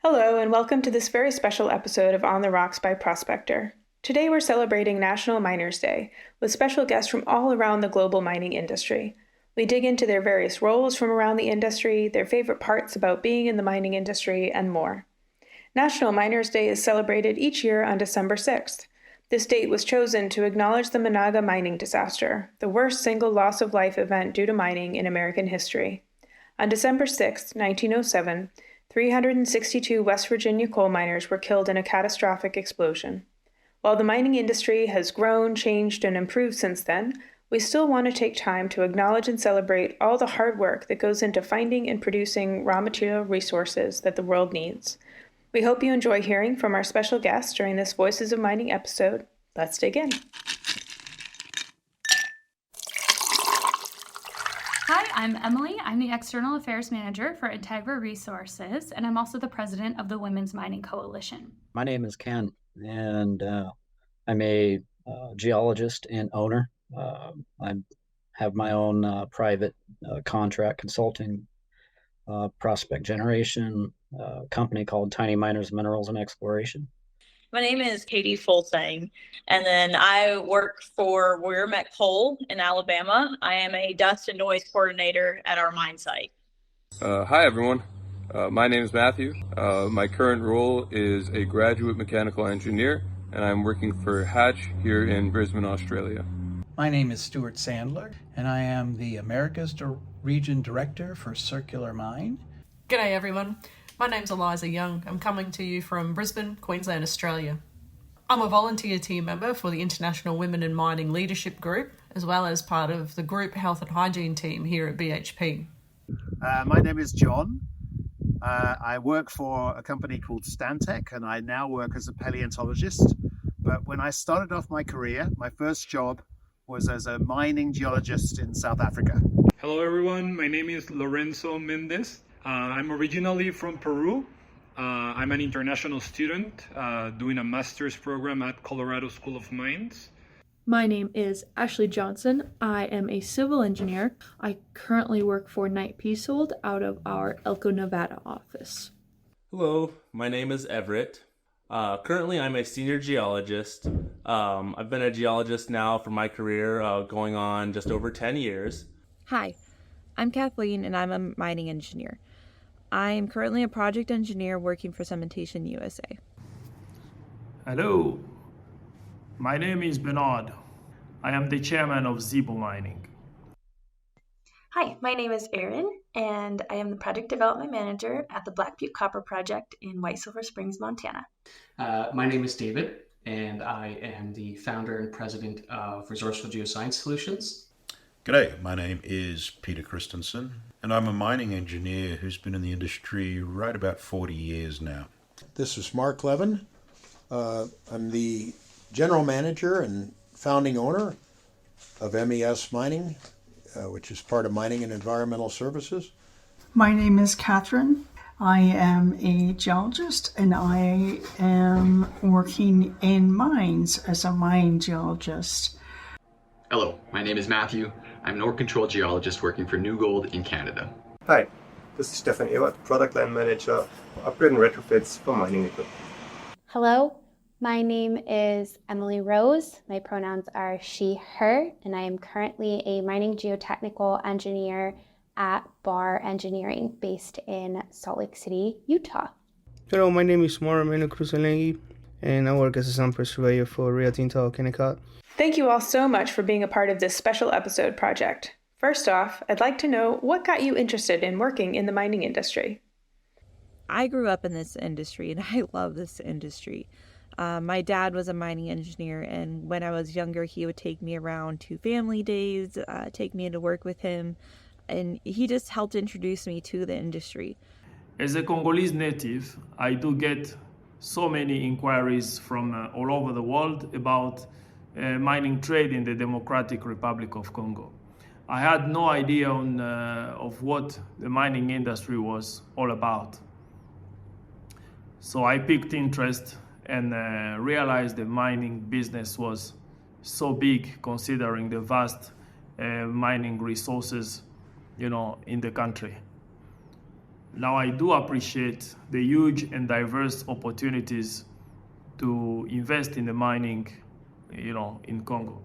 Hello, and welcome to this very special episode of On the Rocks by Prospector. Today we're celebrating National Miners Day with special guests from all around the global mining industry. We dig into their various roles from around the industry, their favorite parts about being in the mining industry, and more. National Miners Day is celebrated each year on December 6th. This date was chosen to acknowledge the Monaga mining disaster, the worst single loss of life event due to mining in American history. On December 6, 1907, 362 West Virginia coal miners were killed in a catastrophic explosion. While the mining industry has grown, changed, and improved since then, we still want to take time to acknowledge and celebrate all the hard work that goes into finding and producing raw material resources that the world needs. We hope you enjoy hearing from our special guests during this Voices of Mining episode. Let's dig in. Hi, I'm Emily. I'm the External Affairs Manager for Integra Resources, and I'm also the President of the Women's Mining Coalition. My name is Ken, and I'm a geologist and owner. I have my own private contract consulting prospect generation company called Tiny Miners Minerals and Exploration. My name is Katie Fulsang, and then I work for Warrior Met Coal in Alabama. I am a dust and noise coordinator at our mine site. Hi, everyone. My name is Matthew. My current role is a graduate mechanical engineer, and I'm working for Hatch here in Brisbane, Australia. My name is Stuart Sandler, and I am the Americas Region Director for Circular Mine. G'day everyone, my name's Eliza Young. I'm coming to you from Brisbane, Queensland, Australia. I'm a volunteer team member for the International Women in Mining Leadership Group, as well as part of the group health and hygiene team here at BHP. My name is John. I work for a company called Stantec, and I now work as a paleontologist. But when I started off my career, my first job was as a mining geologist in South Africa. Hello everyone, my name is Lorenzo Mendez. I'm originally from Peru. I'm an international student doing a master's program at Colorado School of Mines. My name is Ashley Johnson. I am a civil engineer. I currently work for Knight Peacehold out of our Elko, Nevada office. Hello, my name is Everett. Currently, I'm a senior geologist. I've been a geologist now for my career going on just over 10 years. Hi, I'm Kathleen and I'm a mining engineer. I'm currently a project engineer working for Cementation USA. Hello, my name is Bernard. I am the chairman of Zibo Mining. Hi, my name is Erin, and I am the Project Development Manager at the Black Butte Copper Project in White Silver Springs, Montana. My name is David, and I am the founder and president of Resourceful Geoscience Solutions. G'day, my name is Peter Christensen, and I'm a mining engineer who's been in the industry right about 40 years now. This is Mark Levin. I'm the general manager and founding owner of MES Mining, which is part of Mining and Environmental Services. My name is Catherine. I am a geologist and I am working in mines as a mine geologist. Hello, my name is Matthew. I'm an ore control geologist working for New Gold in Canada. Hi, this is Stefan Ewart, product line manager, upgrade and retrofits for mining equipment. Hello, my name is Emily Rose. My pronouns are she, her, and I am currently a mining geotechnical engineer at Bar Engineering based in Salt Lake City, Utah. Hello, my name is Morameno Cruzalengi, and I work as a sample surveyor for Rio Tinto Kennecott. Thank you all so much for being a part of this special episode project. First off, I'd like to know what got you interested in working in the mining industry. I grew up in this industry and I love this industry. My dad was a mining engineer, and when I was younger, he would take me around to family days, take me into work with him, and he just helped introduce me to the industry. As a Congolese native, I do get so many inquiries from all over the world about mining trade in the Democratic Republic of Congo. I had no idea of what the mining industry was all about. So I picked interest and realized the mining business was so big considering the vast mining resources, in the country. Now I do appreciate the huge and diverse opportunities to invest in the mining, in Congo.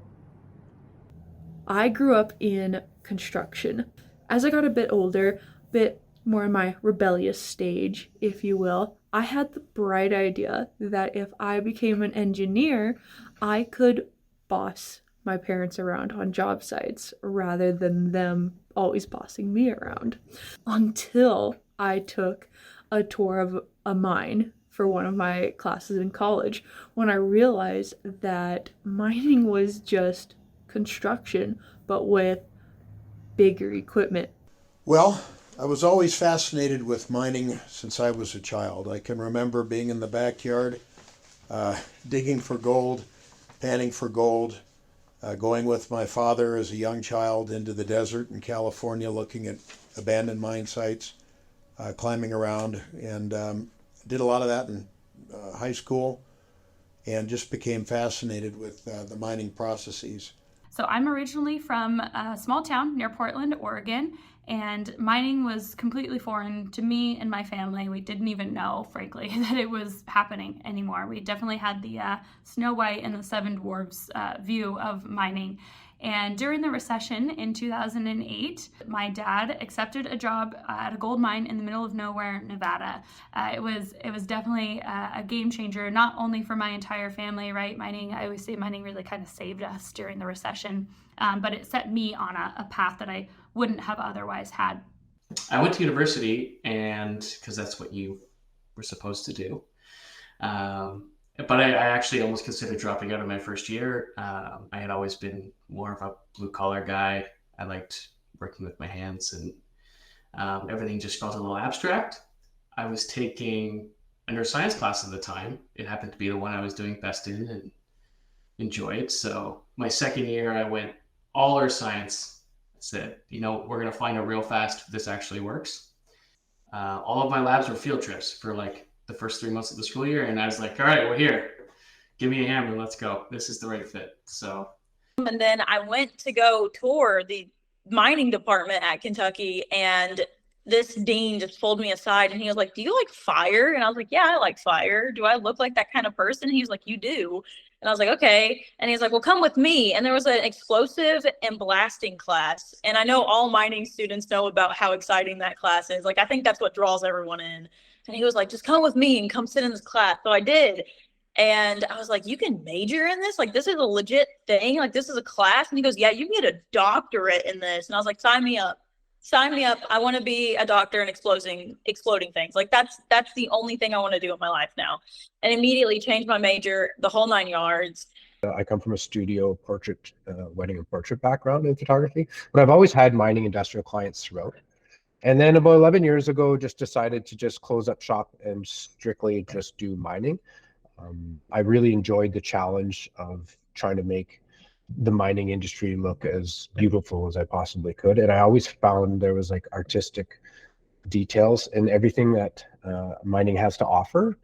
I grew up in construction. As I got a bit older, a bit more in my rebellious stage, if you will, I had the bright idea that if I became an engineer, I could boss my parents around on job sites rather than them always bossing me around. Until I took a tour of a mine for one of my classes in college, when I realized that mining was just construction, but with bigger equipment. Well, I was always fascinated with mining since I was a child. I can remember being in the backyard, digging for gold, panning for gold, going with my father as a young child into the desert in California, looking at abandoned mine sites, climbing around, and did a lot of that in high school, and just became fascinated with the mining processes. So I'm originally from a small town near Portland, Oregon, and mining was completely foreign to me and my family. We didn't even know, frankly, that it was happening anymore. We definitely had the Snow White and the Seven Dwarfs view of mining. And during the recession in 2008, my dad accepted a job at a gold mine in the middle of nowhere, Nevada. It was definitely a game changer, not only for my entire family, right? Mining, I always say mining really kind of saved us during the recession, but it set me on a path that I wouldn't have otherwise had. I went to university, and because that's what you were supposed to do. But I actually almost considered dropping out of my first year. I had always been more of a blue collar guy. I liked working with my hands, and everything just felt a little abstract. I was taking a neuroscience class at the time. It happened to be the one I was doing best in and enjoyed. So my second year, I went all earth science. I said, we're going to find out real fast if this actually works. All of my labs were field trips for like the first 3 months of the school year, and I was like, all right, we're here. Give me a hammer, let's go. This is the right fit. So, and then I went to go tour the mining department at Kentucky, and this dean just pulled me aside and he was like, do you like fire? And I was like, yeah, I like fire. Do I look like that kind of person? He was like, you do. And I was like, okay. And he's like, well, come with me. And there was an explosive and blasting class. And I know all mining students know about how exciting that class is. Like, I think that's what draws everyone in. And he was like, just come with me and come sit in this class. So I did. And I was like, you can major in this? Like, this is a legit thing? Like, this is a class? And he goes, yeah, you can get a doctorate in this. And I was like, sign me up. Sign me up. I want to be a doctor and exploding things. Like, that's the only thing I want to do in my life now. And immediately changed my major, the whole 9 yards. I come from a studio portrait, wedding and portrait background in photography, but I've always had mining industrial clients throughout. And then about 11 years ago, just decided to just close up shop and strictly just do mining. I really enjoyed the challenge of trying to make the mining industry look as beautiful as I possibly could. And I always found there was like artistic details in everything that mining has to offer.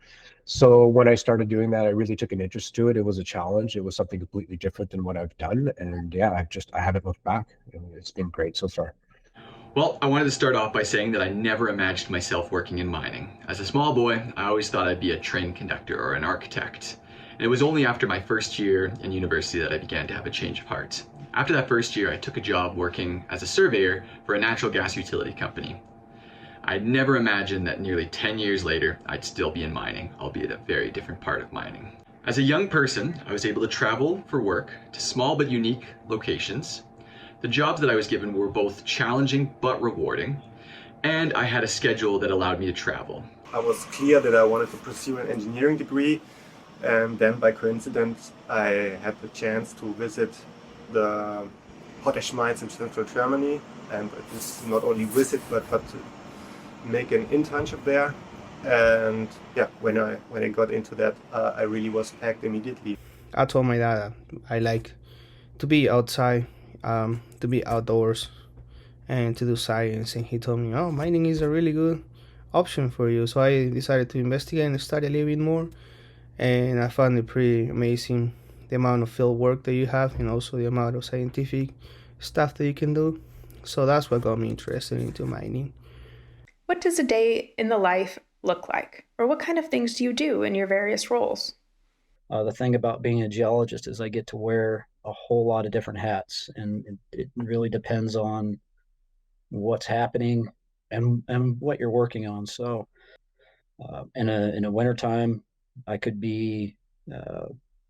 So when I started doing that, I really took an interest to it. It was a challenge. It was something completely different than what I've done. And yeah, I haven't looked back. It's been great so far. Well, I wanted to start off by saying that I never imagined myself working in mining. As a small boy, I always thought I'd be a train conductor or an architect. And it was only after my first year in university that I began to have a change of heart. After that first year, I took a job working as a surveyor for a natural gas utility company. I'd never imagined that nearly 10 years later, I'd still be in mining, albeit a very different part of mining. As a young person, I was able to travel for work to small but unique locations. The jobs that I was given were both challenging but rewarding, and I had a schedule that allowed me to travel. I was clear that I wanted to pursue an engineering degree, and then by coincidence I had the chance to visit the potash mines in central Germany, and just not only visit but make an internship there. And yeah, when I got into that, I really was packed immediately. I told my dad I like to be outside, to be outdoors and to do science, and he told me, oh, mining is a really good option for you. So I decided to investigate and study a little bit more, and I found it pretty amazing, the amount of field work that you have and also the amount of scientific stuff that you can do. So that's what got me interested into mining. What does a day in the life look like? Or what kind of things do you do in your various roles? The thing about being a geologist is I get to wear a whole lot of different hats, and it really depends on what's happening and what you're working on. So in a wintertime, I could be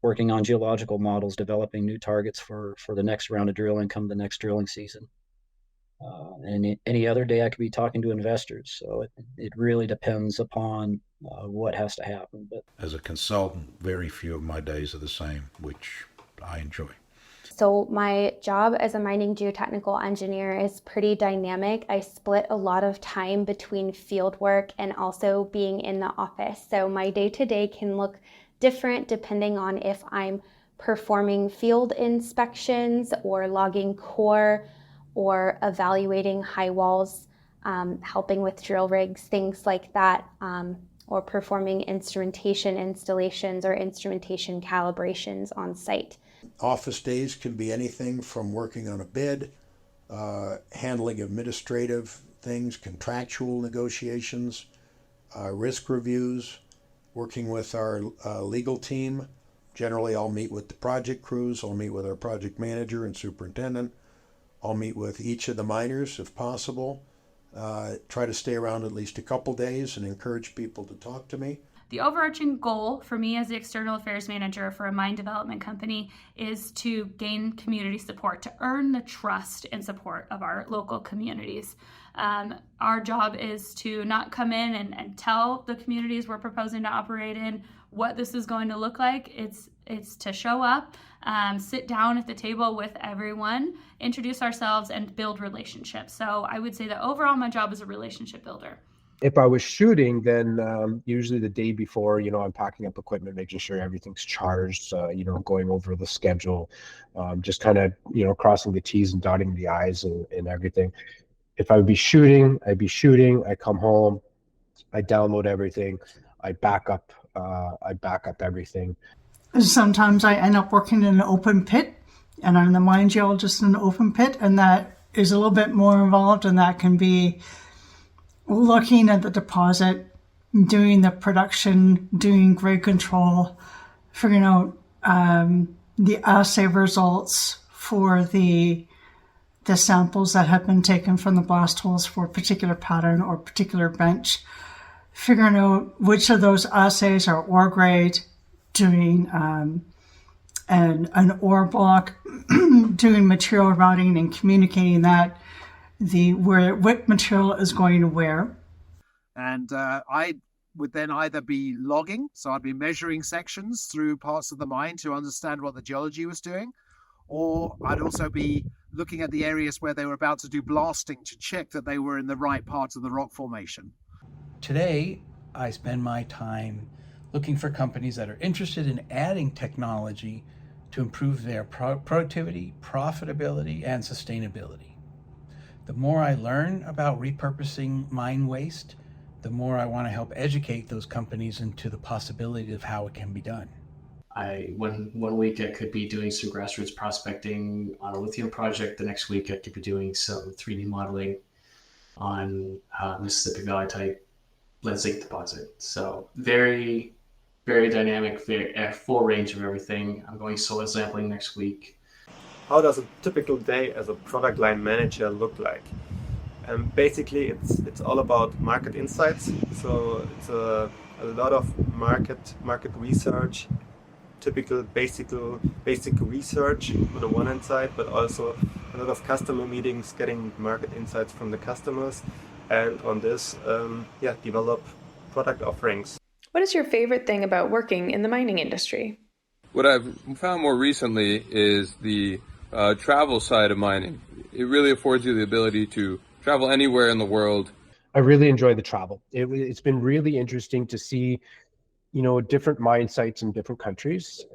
working on geological models, developing new targets for the next round of drilling come the next drilling season. And any other day, I could be talking to investors. So it really depends upon what has to happen. But as a consultant, very few of my days are the same, which I enjoy. So my job as a mining geotechnical engineer is pretty dynamic. I split a lot of time between field work and also being in the office. So my day-to-day can look different depending on if I'm performing field inspections or logging core or evaluating high walls, helping with drill rigs, things like that, or performing instrumentation installations or instrumentation calibrations on site. Office days can be anything from working on a bid, handling administrative things, contractual negotiations, risk reviews, working with our legal team. Generally, I'll meet with the project crews, I'll meet with our project manager and superintendent, I'll meet with each of the miners if possible, try to stay around at least a couple days and encourage people to talk to me. The overarching goal for me as the external affairs manager for a mine development company is to gain community support, to earn the trust and support of our local communities. Our job is to not come in and tell the communities we're proposing to operate in what this is going to look like. It's to show up, sit down at the table with everyone, introduce ourselves, and build relationships. So I would say that overall my job is a relationship builder. If I was shooting, then usually the day before, I'm packing up equipment, making sure everything's charged, going over the schedule, just kind of, crossing the T's and dotting the I's and everything. If I would be shooting, I'd be shooting. I come home, I download everything, I back up everything. Sometimes I end up working in an open pit, and I'm the mine geologist in an open pit, and that is a little bit more involved, and that can be looking at the deposit, doing the production, doing grade control, figuring out the assay results for the samples that have been taken from the blast holes for a particular pattern or particular bench, figuring out which of those assays are ore grade, doing an ore block, doing material routing and communicating that, what material is going to where. And I would then either be logging, so I'd be measuring sections through parts of the mine to understand what the geology was doing, or I'd also be looking at the areas where they were about to do blasting to check that they were in the right part of the rock formation. Today, I spend my time looking for companies that are interested in adding technology to improve their productivity, profitability, and sustainability. The more I learn about repurposing mine waste, the more I want to help educate those companies into the possibility of how it can be done. One week I could be doing some grassroots prospecting on a lithium project. The next week I could be doing some 3D modeling on Mississippi Valley type lead zinc deposit. So very, very dynamic, full range of everything. I'm going soil sampling next week. How does a typical day as a product line manager look like? Basically, it's all about market insights. So it's a lot of market research, typical basic research on the one hand side, but also a lot of customer meetings, getting market insights from the customers, and on this, develop product offerings. What is your favorite thing about working in the mining industry? What I've found more recently is the travel side of mining. It really affords you the ability to travel anywhere in the world. I really enjoy the travel. It's been really interesting to see, different mine sites in different countries,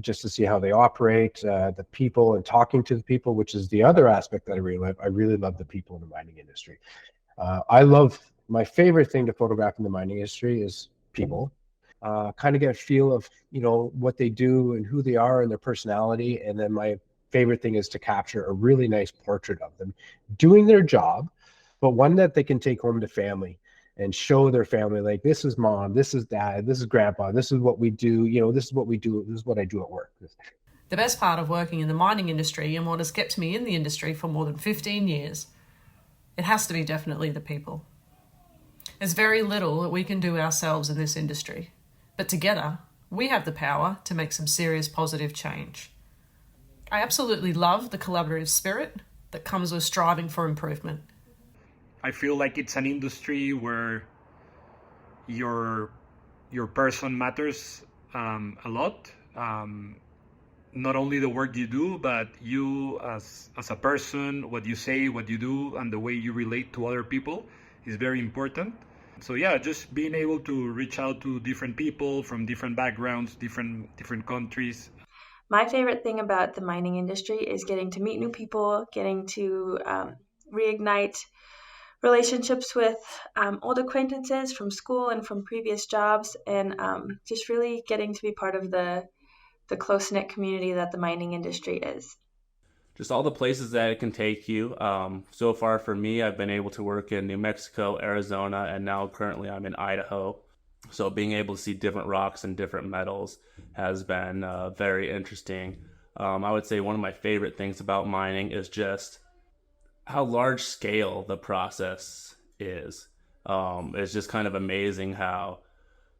just to see how they operate, the people, and talking to the people, which is the other aspect that I really love. I really love the people in the mining industry. My favorite thing to photograph in the mining industry is people. Kind of get a feel of, what they do and who they are and their personality. And then my favorite thing is to capture a really nice portrait of them doing their job, but one that they can take home to family and show their family, like, this is mom, this is dad, this is grandpa, this is what we do, this is what we do, this is what I do at work. The best part of working in the mining industry, and what has kept me in the industry for more than 15 years, it has to be definitely the people. There's very little that we can do ourselves in this industry, but together we have the power to make some serious positive change. I absolutely love the collaborative spirit that comes with striving for improvement. I feel like it's an industry where your person matters a lot. Not only the work you do, but you as a person, what you say, what you do, and the way you relate to other people is very important. So yeah, just being able to reach out to different people from different backgrounds, different countries. My favorite thing about the mining industry is getting to meet new people, getting to reignite relationships with old acquaintances from school and from previous jobs, and just really getting to be part of the close-knit community that the mining industry is. Just all the places that it can take you. So far for me, I've been able to work in New Mexico, Arizona, and now currently I'm in Idaho. So being able to see different rocks and different metals has been very interesting. I would say one of my favorite things about mining is just how large scale the process is. It's just kind of amazing how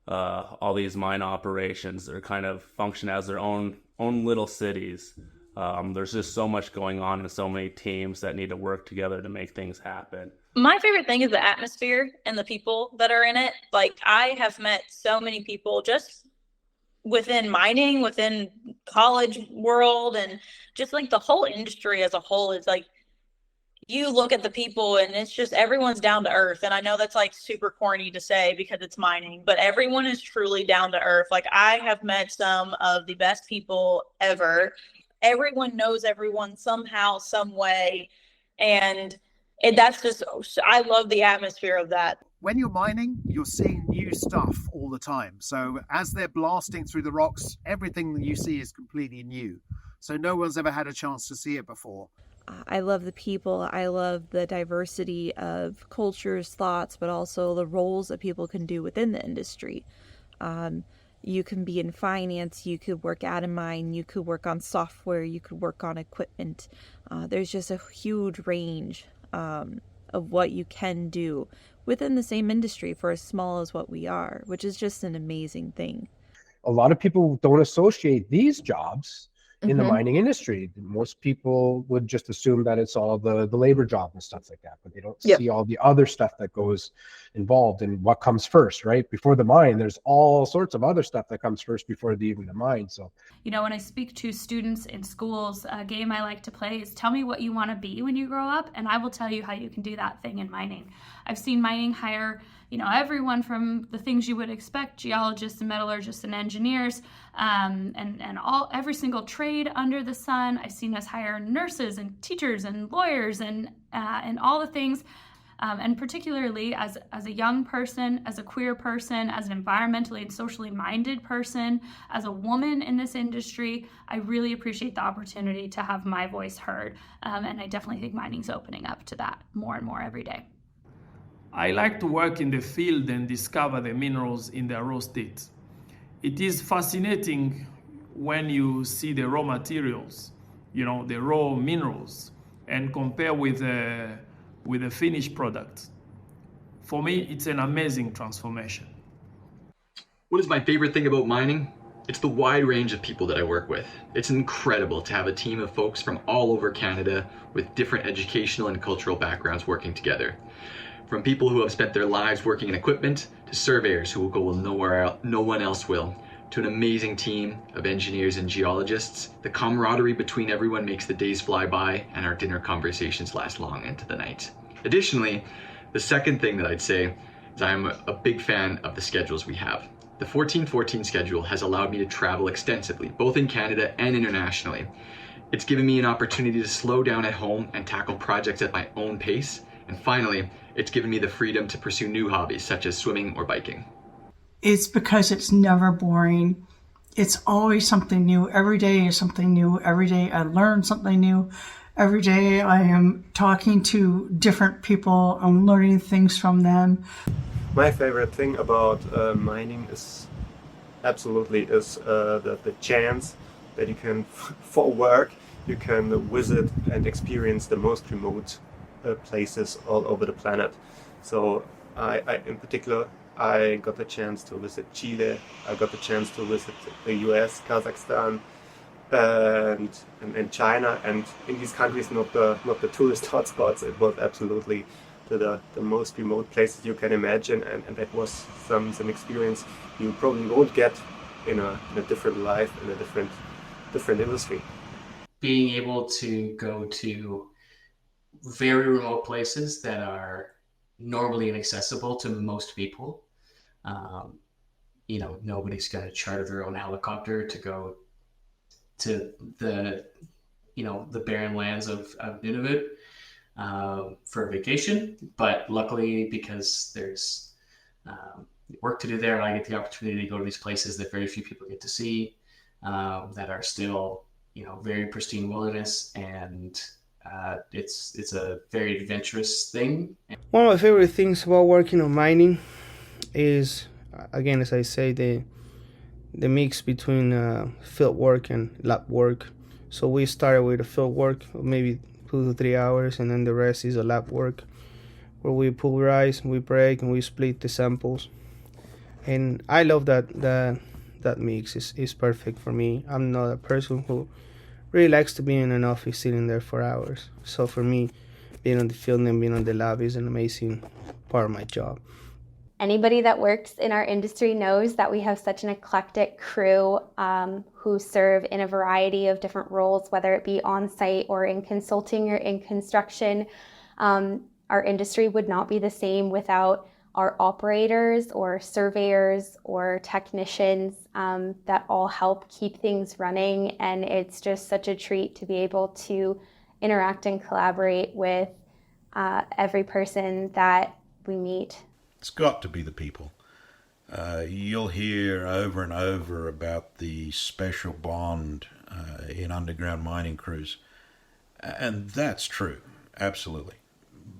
all these mine operations are kind of function as their own little cities. There's just so much going on and so many teams that need to work together to make things happen. My favorite thing is the atmosphere and the people that are in it. Like, I have met so many people just within mining, within college world, and just like the whole industry as a whole is like, you look at the people and it's just everyone's down to earth. And I know that's like super corny to say because it's mining, but everyone is truly down to earth. Like, I have met some of the best people ever. Everyone knows everyone somehow, some way. And that's just, I love the atmosphere of that. When you're mining, you're seeing new stuff all the time. So as they're blasting through the rocks, everything that you see is completely new. So no one's ever had a chance to see it before. I love the people. I love the diversity of cultures, thoughts, but also the roles that people can do within the industry. You can be in finance, you could work at a mine, you could work on software, you could work on equipment. There's just a huge range of what you can do within the same industry for as small as what we are, which is just an amazing thing. A lot of people don't associate these jobs in the mining industry. Most people would just assume that it's all the labor job and stuff like that, but they don't see all the other stuff that goes involved and what comes first, right? Before the mine, there's all sorts of other stuff that comes first before even the mine. So, when I speak to students in schools, a game I like to play is tell me what you want to be when you grow up, and I will tell you how you can do that thing in mining. I've seen mining hire everyone from the things you would expect, geologists and metallurgists and engineers, and every single trade under the sun. I've seen us hire nurses and teachers and lawyers and all the things. And particularly as a young person, as a queer person, as an environmentally and socially minded person, as a woman in this industry, I really appreciate the opportunity to have my voice heard. And I definitely think mining's opening up to that more and more every day. I like to work in the field and discover the minerals in their raw state. It is fascinating when you see the raw materials, the raw minerals, and compare with the finished product. For me, it's an amazing transformation. What is my favorite thing about mining? It's the wide range of people that I work with. It's incredible to have a team of folks from all over Canada with different educational and cultural backgrounds working together. From people who have spent their lives working in equipment, to surveyors who will go where no one else will, to an amazing team of engineers and geologists. The camaraderie between everyone makes the days fly by and our dinner conversations last long into the night. Additionally, the second thing that I'd say is I'm a big fan of the schedules we have. The 14-14 schedule has allowed me to travel extensively, both in Canada and internationally. It's given me an opportunity to slow down at home and tackle projects at my own pace. And finally, it's given me the freedom to pursue new hobbies such as swimming or biking. It's because it's never boring. It's always something new. Every day is something new. Every day I learn something new. Every day I am talking to different people. I'm learning things from them. My favorite thing about mining is the chance that you can, for work, you can visit and experience the most remote places all over the planet. So in particular, I got the chance to visit Chile, I got the chance to visit the US, Kazakhstan, and China, and in these countries, not the tourist hotspots. It was absolutely the most remote places you can imagine, and that was some experience you probably won't get in a different life, in a different industry. Being able to go to very remote places that are normally inaccessible to most people. Nobody's going to charter their own helicopter to go to the barren lands of Nunavut for a vacation. But luckily, because there's work to do there, I get the opportunity to go to these places that very few people get to see, that are still, very pristine wilderness, and it's a very adventurous thing. One of my favorite things about working on mining is, again, as I say, the mix between field work and lab work. So we started with the field work, maybe 2 to 3 hours, and then the rest is a lab work, where we pulverize, we break, and we split the samples. And I love that mix. Is perfect for me. I'm not a person who really likes to be in an office sitting there for hours. So for me, being on the field and being on the lab is an amazing part of my job. Anybody that works in our industry knows that we have such an eclectic crew who serve in a variety of different roles, whether it be on-site or in consulting or in construction. Our industry would not be the same without our operators or surveyors or technicians that all help keep things running. And it's just such a treat to be able to interact and collaborate with every person that we meet. It's got to be the people. You'll hear over and over about the special bond in underground mining crews. And that's true, absolutely.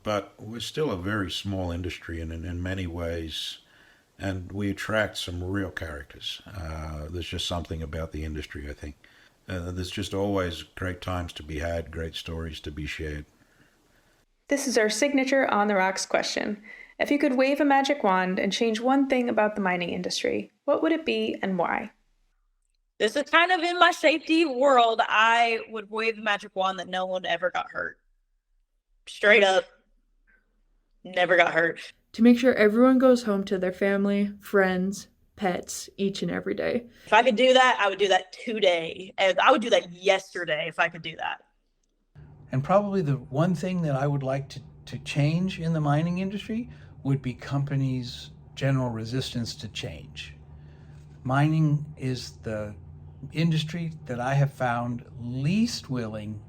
But we're still a very small industry in many ways, and we attract some real characters. There's just something about the industry, I think. There's just always great times to be had, great stories to be shared. This is our signature On the Rocks question. If you could wave a magic wand and change one thing about the mining industry, what would it be and why? This is kind of in my safety world. I would wave a magic wand that no one ever got hurt. Straight up. Never got hurt. To make sure everyone goes home to their family, friends, pets each and every day. If I could do that, I would do that today. And I would do that yesterday if I could do that. And probably the one thing that I would like to change in the mining industry would be companies' general resistance to change. Mining is the industry that I have found least willing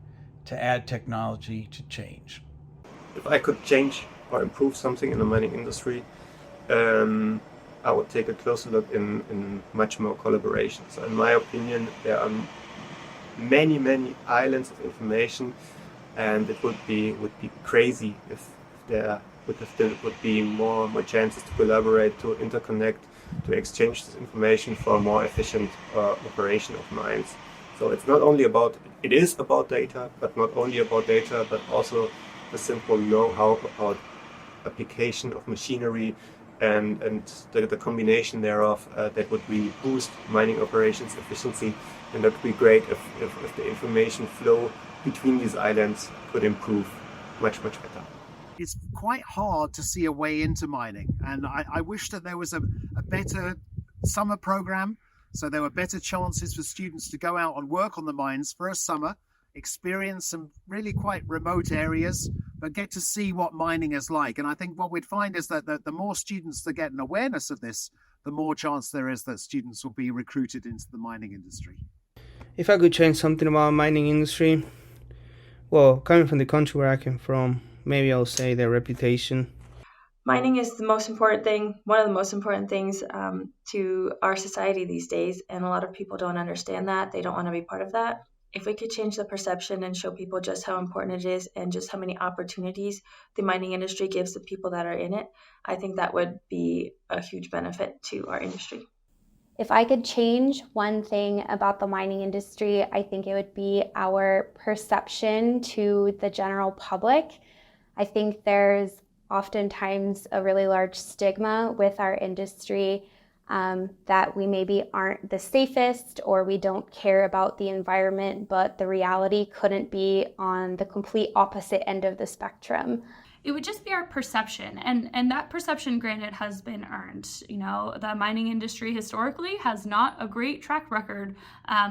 to add technology to change. If I could change or improve something in the mining industry, I would take a closer look in much more collaboration. So in my opinion, there are many islands of information, and it would be crazy if there would be more chances to collaborate, to interconnect, to exchange this information for a more efficient operation of mines. So it is about data, but not only about data, but also the simple know-how about application of machinery and the combination thereof that would really boost mining operations efficiency. And that would be great if the information flow between these islands could improve much better. It's quite hard to see a way into mining, and I wish that there was a better summer program, so there were better chances for students to go out and work on the mines for a summer, experience some really quite remote areas, but get to see what mining is like. And I think what we'd find is that the more students that get an awareness of this, the more chance there is that students will be recruited into the mining industry. If I could change something about the mining industry, well, coming from the country where I came from, maybe I'll say their reputation. Mining is the most important thing, one of the most important things to our society these days, and a lot of people don't understand that. They don't want to be part of that. if we could change the perception and show people just how important it is and just how many opportunities the mining industry gives the people that are in it, I think that would be a huge benefit to our industry. If I could change one thing about the mining industry, I think it would be our perception to the general public. I think there's oftentimes a really large stigma with our industry that we maybe aren't the safest or we don't care about the environment, but the reality couldn't be on the complete opposite end of the spectrum. It would just be our perception, and that perception, granted, has been earned. You know, the mining industry historically has not a great track record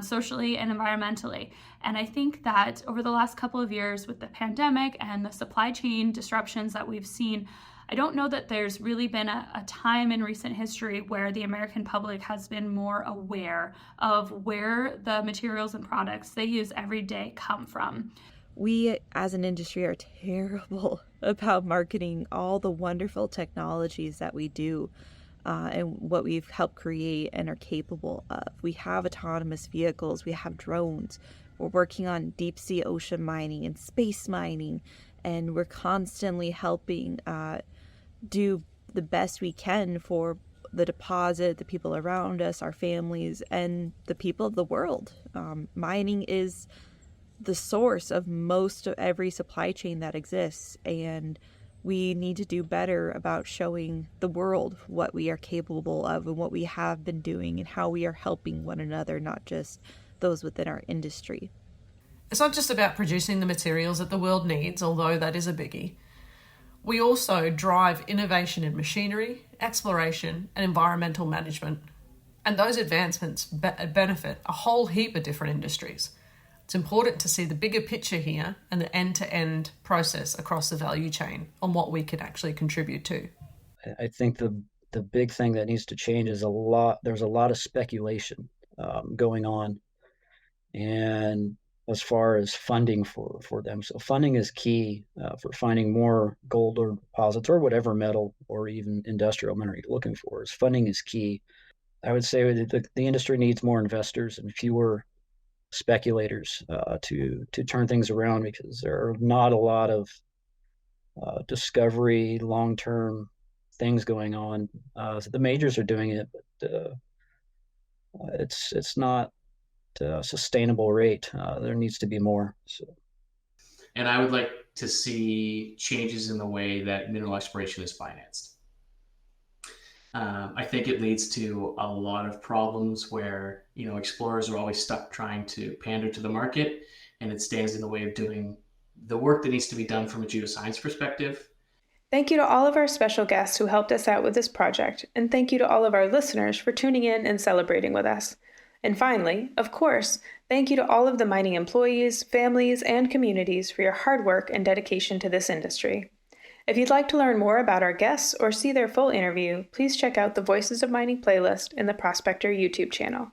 socially and environmentally. And I think that over the last couple of years with the pandemic and the supply chain disruptions that we've seen, I don't know that there's really been a time in recent history where the American public has been more aware of where the materials and products they use every day come from. We as an industry are terrible about marketing all the wonderful technologies that we do and what we've helped create and are capable of. We have autonomous vehicles, we have drones, we're working on deep sea ocean mining and space mining, and we're constantly helping do the best we can for the deposit, the people around us, our families, and the people of the world. Mining is the source of most of every supply chain that exists, and we need to do better about showing the world what we are capable of and what we have been doing and how we are helping one another, not just those within our industry. It's not just about producing the materials that the world needs, although that is a biggie. We also drive innovation in machinery, exploration, and environmental management. And those advancements benefit a whole heap of different industries. It's important to see the bigger picture here and the end-to-end process across the value chain on what we can actually contribute to. I think the big thing that needs to change is there's a lot of speculation going on, and as far as funding for them. So funding is key for finding more gold or deposits or whatever metal or even industrial mineral you're looking for. Funding is key. I would say the industry needs more investors and fewer speculators to turn things around, because there are not a lot of discovery, long-term things going on. So the majors are doing it, but it's not a sustainable rate. There needs to be more. So. And I would like to see changes in the way that mineral exploration is financed. I think it leads to a lot of problems where, explorers are always stuck trying to pander to the market, and it stands in the way of doing the work that needs to be done from a geoscience perspective. Thank you to all of our special guests who helped us out with this project, and thank you to all of our listeners for tuning in and celebrating with us. And finally, of course, thank you to all of the mining employees, families, and communities for your hard work and dedication to this industry. If you'd like to learn more about our guests or see their full interview, please check out the Voices of Mining playlist in the Prospector YouTube channel.